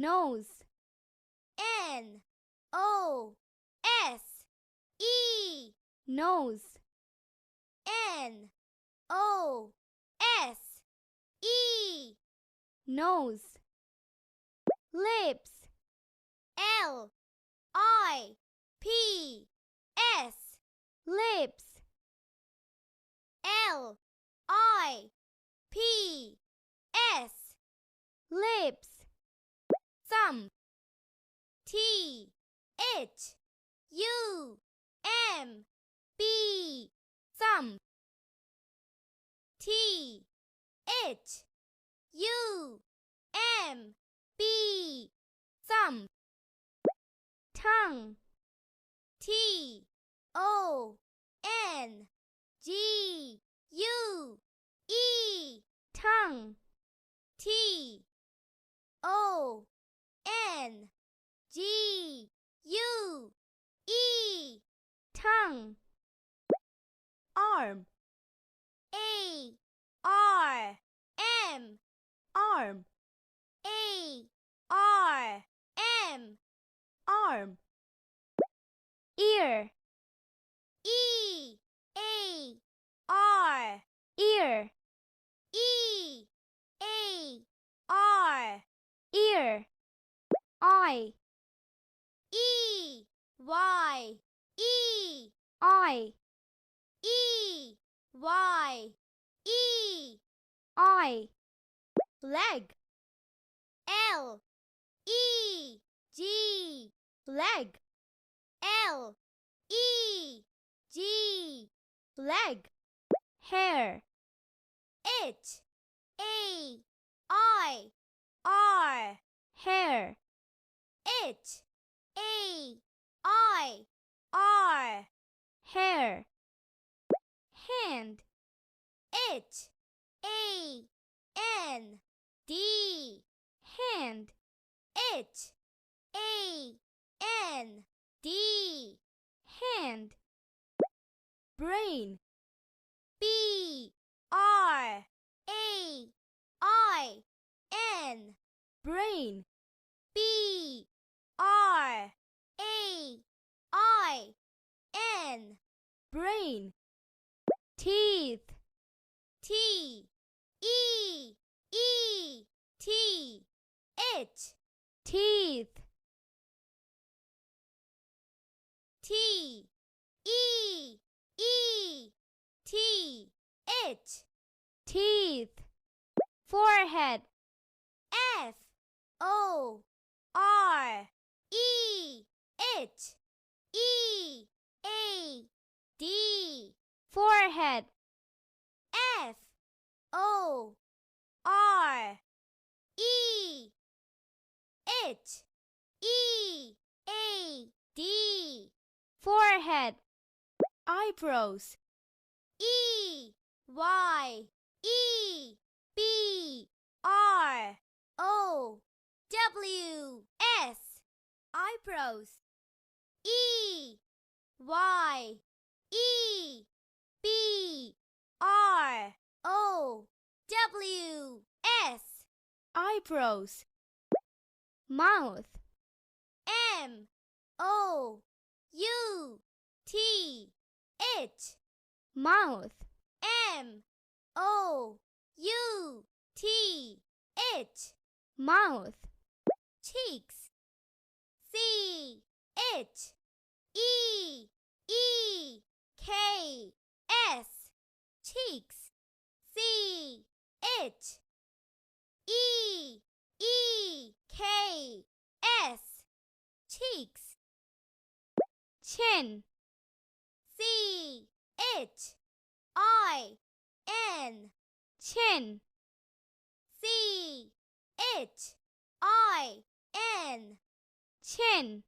Nose. N-O-S-E. Nose. N-O-S-E. Nose. Lips. L-I-P-S. Lips. L-I-P-S. Lips. Thumb. T-H-U-M-B. Thumb. T-H-U-M-B. Thumb. Tongue. T-O-N-G-U-E. Tongue. T-O-N-G-U-E. Tongue. Arm. A-R-M. Arm. A-R-M. Arm. Ear. E-A-R. Ear. E-A-R. Ear. Eye. E-Y-E. Eye. E-Y-E. Eye. Leg. L-E-G. Leg. L-E-G. Leg. Hair. H-A-I-R. Hair. H-A-I-R. Hair. Hand. H-A-N-D. Hand. H-A-N-D. Hand. Brain. B-R-A-I-N. Brain. B-R-A-I-N. Brain. Teeth. T-E-E-T-H. Teeth. T-E-E-T-H. Teeth. Forehead. F-O-R-E-H-E-A-D. Forehead. F-O-R-E-H-E-A-D. Forehead. Eyebrows. E-Y-E-B-R-O-W-S. Eyebrows. E-Y-E-B-R-O-W-S. Eyebrows. Mouth. M-O-U-T-H. Mouth. M-O-U-T-H. Mouth. Cheeks. C-H-E-E-K-S. Cheeks. C-H-E-E-K-S. Cheeks. Chin. C-H-I-N. Chin. C-H-I-N. Chin.